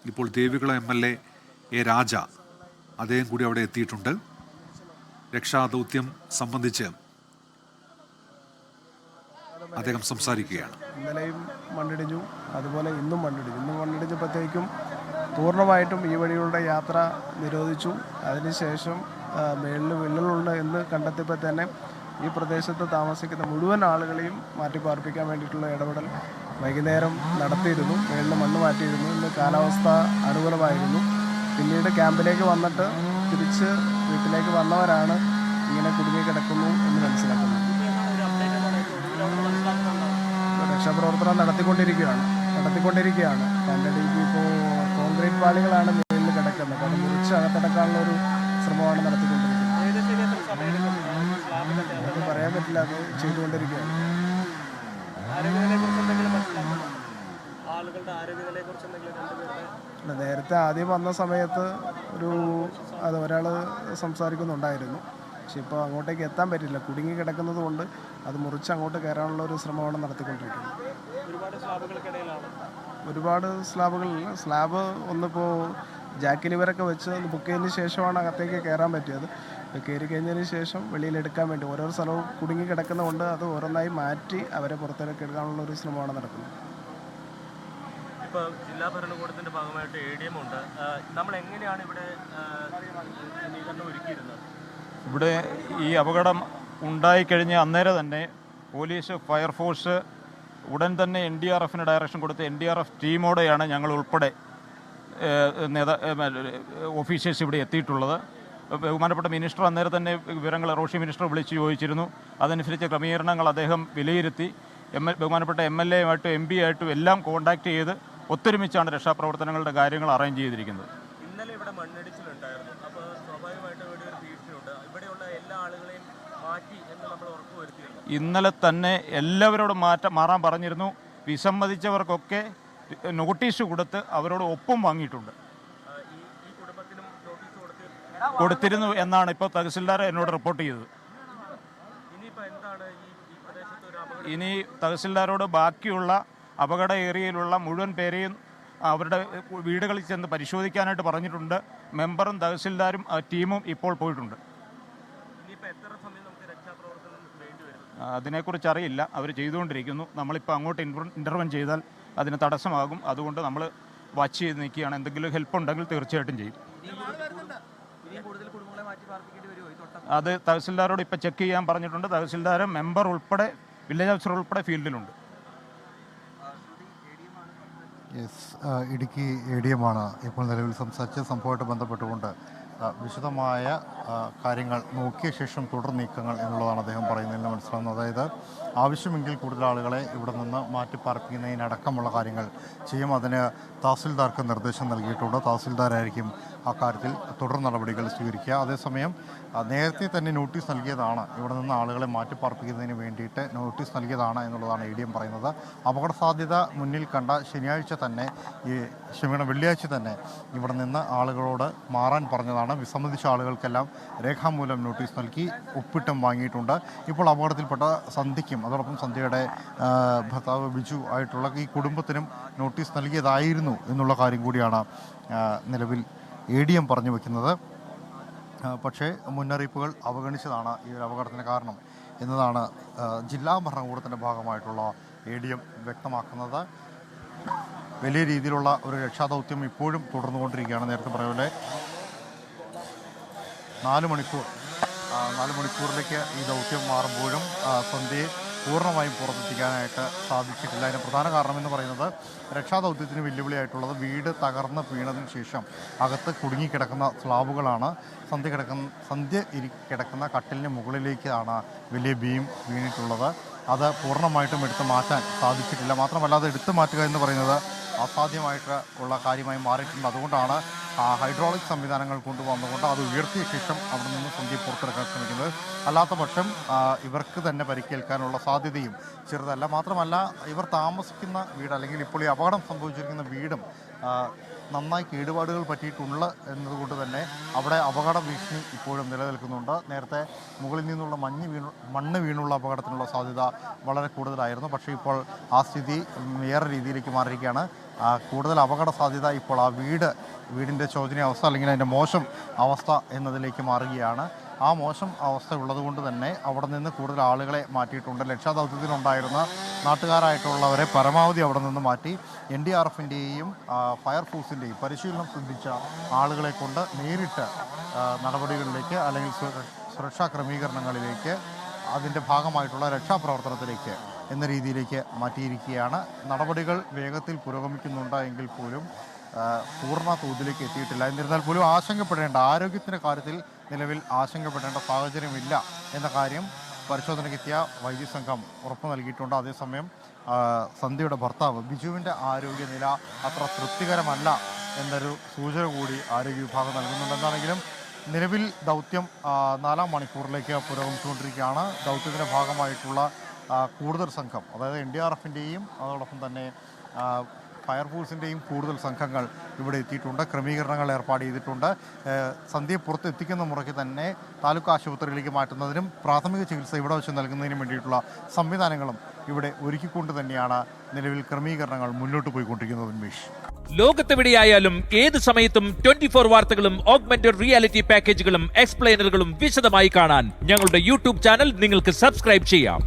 ഇപ്പോൾ Devikulam MLA A രാജ അദ്ദേഹം കൂടി അവിടെ എത്തിയിട്ടുണ്ട്. രക്ഷാദൗത്യം സംബന്ധിച്ച് അദ്ദേഹം സംസാരിക്കുകയാണ്. ഇന്നലെയും മണ്ണിടിഞ്ഞു, അതുപോലെ ഇന്നും മണ്ണിടിഞ്ഞപ്പോഴത്തേക്കും പൂർണ്ണമായിട്ടും ഈ വഴിയുടെ യാത്ര നിരോധിച്ചു. അതിനുശേഷം മേളിൽ വിള്ളലുണ്ട് എന്ന് കണ്ടെത്തിയപ്പോൾ തന്നെ ഈ പ്രദേശത്ത് താമസിക്കുന്ന മുഴുവൻ ആളുകളെയും മാറ്റിപ്പാർപ്പിക്കാൻ വേണ്ടിയിട്ടുള്ള ഇടപെടൽ വൈകുന്നേരം നടത്തിയിരുന്നു. മേളിൽ മണ്ണ് മാറ്റിയിരുന്നു. ഇന്ന് കാലാവസ്ഥ അനുകൂലമായിരുന്നു. പിന്നീട് ക്യാമ്പിലേക്ക് വന്നിട്ട് തിരിച്ച് വീട്ടിലേക്ക് വന്നവരാണ് ഇങ്ങനെ കുടുങ്ങിക്കിടക്കുന്നു എന്ന് മനസ്സിലാക്കുന്നത്. രക്ഷാപ്രവർത്തനം നടത്തിക്കൊണ്ടിരിക്കുകയാണ്. കണ്ടടിക്ക് ഇപ്പോൾ കോൺക്രീറ്റ് പാളികളാണ് മേളിൽ കിടക്കുന്നത്. അത് മുറിച്ച് അകത്തടക്കാനുള്ള ഒരു ശ്രമമാണ് നടത്തിക്കൊണ്ടിരിക്കുന്നത്. അത് പറയാൻ പറ്റില്ല, അത് ചെയ്തുകൊണ്ടിരിക്കുകയാണ്. നേരത്തെ ആദ്യം വന്ന സമയത്ത് ഒരാൾ സംസാരിക്കുന്നുണ്ടായിരുന്നു. പക്ഷെ ഇപ്പോൾ അങ്ങോട്ടേക്ക് എത്താൻ പറ്റില്ല, കുടുങ്ങി കിടക്കുന്നത് കൊണ്ട് അത് മുറിച്ച് അങ്ങോട്ട് കയറാനുള്ള ഒരു ശ്രമമാണ് നടത്തിക്കൊണ്ടിരിക്കുന്നത്. ഒരുപാട് സ്ലാബ് ഒന്നിപ്പോൾ ജാക്കിലിവരൊക്കെ വെച്ച് ബുക്ക് ചെയ്തതിന് ശേഷമാണ് അകത്തേക്ക് കയറാൻ പറ്റിയത്. കയറി കഴിഞ്ഞതിന് ശേഷം വെളിയിലെടുക്കാൻ വേണ്ടി ഓരോ സ്ഥലവും കുടുങ്ങി കിടക്കുന്നതുകൊണ്ട് അത് ഓരോന്നായി മാറ്റി അവരെ പുറത്തേക്ക് എടുക്കാനുള്ള ഒരു ശ്രമമാണ് നടക്കുന്നത്. ഇപ്പോൾ ജില്ലാ ഭരണകൂടത്തിൻ്റെ ഭാഗമായിട്ട് ADM ഉണ്ട്. നമ്മൾ എങ്ങനെയാണ് ഇവിടെ നീക്കങ്ങൾ ഒരുക്കിയിരുന്നത്? ഇവിടെ ഈ അപകടം ഉണ്ടായിക്കഴിഞ്ഞ് അന്നേരം തന്നെ പോലീസ്, ഫയർഫോഴ്സ് ഉടൻ തന്നെ NDRFന് ഡയറക്ഷൻ കൊടുത്ത് NDRF ടീമോടെയാണ് ഞങ്ങൾ ഉൾപ്പെടെ ഓഫീസേഴ്സ് ഇവിടെ എത്തിയിട്ടുള്ളത്. ബഹുമാനപ്പെട്ട മിനിസ്റ്റർ അന്നേരം തന്നെ വിവരങ്ങൾ റോഷി മിനിസ്റ്റർ വിളിച്ച് ചോദിച്ചിരുന്നു. അതനുസരിച്ച് ക്രമീകരണങ്ങൾ അദ്ദേഹം വിലയിരുത്തി. ബഹുമാനപ്പെട്ട MLA-ആയിട്ടും MP ആയിട്ടും എല്ലാം കോൺടാക്ട് ചെയ്ത് ഒത്തൊരുമിച്ചാണ് രക്ഷാപ്രവർത്തനങ്ങളുടെ കാര്യങ്ങൾ അറേഞ്ച് ചെയ്തിരിക്കുന്നത്. ഇന്നലെ ഇവിടെ മണ്ണിടിച്ചിലുണ്ടായിരുന്നു. അപ്പോൾ സ്വാഭാവികമായിട്ടും ഇവിടെ ഒരു ഭീഷണിയുണ്ട്. ഇവിടെയുള്ള എല്ലാ ആളുകളെയും മാറ്റി എന്ന് നമ്മൾ ഉറപ്പുവരുത്തിയിരുന്നു. ഇന്നലെ തന്നെ എല്ലാവരോടും മാറാൻ പറഞ്ഞിരുന്നു. വിസമ്മതിച്ചവർക്കൊക്കെ നോട്ടീസ് കൊടുത്ത് അവരോട് ഒപ്പം വാങ്ങിയിട്ടുണ്ട്. കൊടുത്തിരുന്നു എന്നാണ് ഇപ്പോൾ തഹസിൽദാർ എന്നോട് റിപ്പോർട്ട് ചെയ്തത്. ഇനി തഹസിൽദാരോട് ബാക്കിയുള്ള അപകട ഏരിയയിലുള്ള മുഴുവൻ പേരെയും അവരുടെ വീടുകളിൽ ചെന്ന് പരിശോധിക്കാനായിട്ട് പറഞ്ഞിട്ടുണ്ട്. മെമ്പറും തഹസിൽദാരും ടീമും ഇപ്പോൾ പോയിട്ടുണ്ട്. അതിനെക്കുറിച്ച് അറിയില്ല, അവർ ചെയ്തുകൊണ്ടിരിക്കുന്നു. നമ്മളിപ്പോൾ അങ്ങോട്ട് ഇൻ്റർവെൻ ചെയ്താൽ അതിന് തടസ്സമാകും. അതുകൊണ്ട് നമ്മൾ വാച്ച് ചെയ്ത് നിൽക്കുകയാണ്. എന്തെങ്കിലും ഹെൽപ്പ് ഉണ്ടെങ്കിൽ തീർച്ചയായിട്ടും ചെയ്യും. അത് തഹസിൽദാരോട് ഇപ്പോൾ ചെക്ക് ചെയ്യാൻ പറഞ്ഞിട്ടുണ്ട്. തഹസിൽദാർ, മെമ്പർ ഉൾപ്പെടെ, വില്ലേജ് ഓഫീസർ ഉൾപ്പെടെ ഫീൽഡിലുണ്ട്. ഇടുക്കി ADM ആണ് ഇപ്പോൾ നിലവിൽ സംസാരിച്ച സംഭവമായിട്ട് ബന്ധപ്പെട്ടുകൊണ്ട് വിശദമായ കാര്യങ്ങൾ നോക്കിയ ശേഷം തുടർ നീക്കങ്ങൾ എന്നുള്ളതാണ് അദ്ദേഹം പറയുന്നതിൽ മനസ്സിലാകുന്നത്. അതായത് ആവശ്യമെങ്കിൽ കൂടുതൽ ആളുകളെ ഇവിടെ നിന്ന് മാറ്റിപ്പാർപ്പിക്കുന്നതിനടക്കമുള്ള കാര്യങ്ങൾ ചെയ്യും. അതിന് തഹസിൽദാർക്ക് നിർദ്ദേശം നൽകിയിട്ടുണ്ട്. തഹസിൽദാരായിരിക്കും അക്കാര്യത്തിൽ തുടർ നടപടികൾ സ്വീകരിക്കുക. അതേസമയം നേരത്തെ തന്നെ നോട്ടീസ് നൽകിയതാണ്, ഇവിടെ നിന്ന് ആളുകളെ മാറ്റിപ്പാർപ്പിക്കുന്നതിന് വേണ്ടിയിട്ട് നോട്ടീസ് നൽകിയതാണ് എന്നുള്ളതാണ് ADM പറയുന്നത്. അപകട സാധ്യത മുന്നിൽ കണ്ട വെള്ളിയാഴ്ച തന്നെ ഇവിടെ നിന്ന് ആളുകളോട് മാറാൻ പറഞ്ഞതാണ്. വിസമ്മതിച്ച ആളുകൾക്കെല്ലാം രേഖാമൂലം നോട്ടീസ് നൽകി ഒപ്പിട്ടും വാങ്ങിയിട്ടുണ്ട്. ഇപ്പോൾ അപകടത്തിൽപ്പെട്ട സന്ധ്യയ്ക്കും അതോടൊപ്പം സന്ധ്യയുടെ ഭർത്താവ് ബിജു ആയിട്ടുള്ള ഈ കുടുംബത്തിനും നോട്ടീസ് നൽകിയതായിരുന്നു എന്നുള്ള കാര്യം കൂടിയാണ് നിലവിൽ ADM പറഞ്ഞു വയ്ക്കുന്നത്. പക്ഷേ മുന്നറിയിപ്പുകൾ അവഗണിച്ചതാണ് ഈ ഒരു അപകടത്തിന് കാരണം എന്നതാണ് ജില്ലാ ഭരണകൂടത്തിൻ്റെ ഭാഗമായിട്ടുള്ള ADM വ്യക്തമാക്കുന്നത്. വലിയ രീതിയിലുള്ള ഒരു രക്ഷാദൗത്യം ഇപ്പോഴും തുടർന്നുകൊണ്ടിരിക്കുകയാണ്. നേരത്തെ പറഞ്ഞ 4 മണിക്കൂറിലേക്ക് ഈ ദൗത്യം മാറുമ്പോഴും സന്ധ്യയെ പൂർണ്ണമായും പുറത്തെത്തിക്കാനായിട്ട് സാധിച്ചിട്ടില്ല. അതിന് പ്രധാന കാരണമെന്ന് പറയുന്നത് രക്ഷാദൗത്യത്തിന് വെല്ലുവിളിയായിട്ടുള്ളത് വീട് തകർന്ന് വീണതിന് ശേഷം അകത്ത് കുടുങ്ങിക്കിടക്കുന്ന സ്ലാബുകളാണ്. സന്ധ്യ കിടക്കുന്ന കട്ടിലിന് മുകളിലേക്കാണ് വലിയ ബീം വീണിട്ടുള്ളത്. അത് പൂർണ്ണമായിട്ടും എടുത്തു മാറ്റാൻ സാധിച്ചിട്ടില്ല. മാത്രമല്ല അത് എടുത്തു മാറ്റുക എന്ന് പറയുന്നത് അസാധ്യമായിട്ട് ഉള്ള കാര്യമായി മാറിയിട്ടുണ്ട്. അതുകൊണ്ടാണ് ഹൈഡ്രോളിക് സംവിധാനങ്ങൾ കൊണ്ടുവന്നുകൊണ്ട് അത് ഉയർത്തിയ ശേഷം അവിടെ നിന്ന് സന്ധ്യ പുറത്തിറക്കാൻ ശ്രമിക്കുന്നത്. അല്ലാത്ത പക്ഷം ഇവർക്ക് തന്നെ പരിക്കേൽക്കാനുള്ള സാധ്യതയും ചെറുതല്ല. മാത്രമല്ല ഇവർ താമസിക്കുന്ന വീട് അല്ലെങ്കിൽ ഇപ്പോൾ ഈ അപകടം സംഭവിച്ചിരിക്കുന്ന വീടും നന്നായി കേടുപാടുകൾ പറ്റിയിട്ടുണ്ട് എന്നതുകൊണ്ട് തന്നെ അവിടെ അപകട ഭീഷണി ഇപ്പോഴും നിലനിൽക്കുന്നുണ്ട്. നേരത്തെ മുകളിൽ നിന്നുള്ള മണ്ണ് വീണുള്ള അപകടത്തിനുള്ള സാധ്യത വളരെ കൂടുതലായിരുന്നു. പക്ഷേ ഇപ്പോൾ ആ സ്ഥിതി വേറെ രീതിയിലേക്ക് മാറിയിരിക്കുകയാണ്. കൂടുതൽ അപകട സാധ്യത ഇപ്പോൾ ആ വീടിൻ്റെ ശോചനീയ അവസ്ഥ അല്ലെങ്കിൽ അതിൻ്റെ മോശം അവസ്ഥ എന്നതിലേക്ക് മാറുകയാണ്. ആ മോശം അവസ്ഥ ഉള്ളതുകൊണ്ട് തന്നെ അവിടെ നിന്ന് കൂടുതൽ ആളുകളെ മാറ്റിയിട്ടുണ്ട്. രക്ഷാദൗത്യത്തിലുണ്ടായിരുന്ന നാട്ടുകാരായിട്ടുള്ളവരെ പരമാവധി അവിടെ നിന്ന് മാറ്റി NDRFിൻ്റെയും ഫയർഫോഴ്സിൻ്റെയും പരിശീലനം സിദ്ധിച്ച ആളുകളെ കൊണ്ട് നേരിട്ട് നടപടികളിലേക്ക് അല്ലെങ്കിൽ സുരക്ഷാ ക്രമീകരണങ്ങളിലേക്ക് അതിൻ്റെ ഭാഗമായിട്ടുള്ള രക്ഷാപ്രവർത്തനത്തിലേക്ക് എന്ന രീതിയിലേക്ക് മാറ്റിയിരിക്കുകയാണ്. നടപടികൾ വേഗത്തിൽ പുരോഗമിക്കുന്നുണ്ട് എങ്കിൽ പോലും പൂർണ്ണ തോതിലേക്ക് എത്തിയിട്ടില്ല. എന്നിരുന്നാൽ പോലും ആരോഗ്യത്തിൻ്റെ കാര്യത്തിൽ നിലവിൽ ആശങ്കപ്പെടേണ്ട സാഹചര്യമില്ല എന്ന കാര്യം പരിശോധനയ്ക്കെത്തിയ വൈദ്യസംഘം ഉറപ്പു നൽകിയിട്ടുണ്ട്. അതേസമയം സന്ധ്യയുടെ ഭർത്താവ് ബിജുവിൻ്റെ ആരോഗ്യനില അത്ര തൃപ്തികരമല്ല എന്നൊരു സൂചന കൂടി ആരോഗ്യ വിഭാഗം നൽകുന്നുണ്ട്. എന്താണെങ്കിലും നിലവിൽ ദൗത്യം 4-ാം മണിക്കൂറിലേക്ക് പുരോഗമിച്ചുകൊണ്ടിരിക്കുകയാണ്. ദൗത്യത്തിൻ്റെ ഭാഗമായിട്ടുള്ള കൂടുതൽ സംഘം, അതായത് NDRFിൻ്റെയും അതോടൊപ്പം തന്നെ ഫയർഫോഴ്സിൻ്റെയും കൂടുതൽ സംഘങ്ങൾ ഇവിടെ എത്തിയിട്ടുണ്ട്. ക്രമീകരണങ്ങൾ ഏർപ്പാട് ചെയ്തിട്ടുണ്ട്. സന്ധ്യയെ പുറത്തെത്തിക്കുന്ന മുറയ്ക്ക് തന്നെ താലൂക്ക് ആശുപത്രിയിലേക്ക് മാറ്റുന്നതിനും പ്രാഥമിക ചികിത്സ ഇവിടെ വെച്ച് നൽകുന്നതിനും വേണ്ടിയിട്ടുള്ള സംവിധാനങ്ങളും ഇവിടെ ഒരുക്കിക്കൊണ്ട് തന്നെയാണ് നിലവിൽ ക്രമീകരണങ്ങൾ മുന്നോട്ട് പോയിക്കൊണ്ടിരിക്കുന്നത്. ഉന്മേഷ്, ലോകത്തെവിടെയായാലും ഏത് സമയത്തും 24 വാർത്തകളും ഓഗ്മെന്റഡ് റിയാലിറ്റി പാക്കേജുകളും എക്സ്പ്ലെയിനറുകളും വിശദമായി കാണാൻ ഞങ്ങളുടെ YouTube ചാനൽ നിങ്ങൾക്ക് സബ്സ്ക്രൈബ് ചെയ്യാം.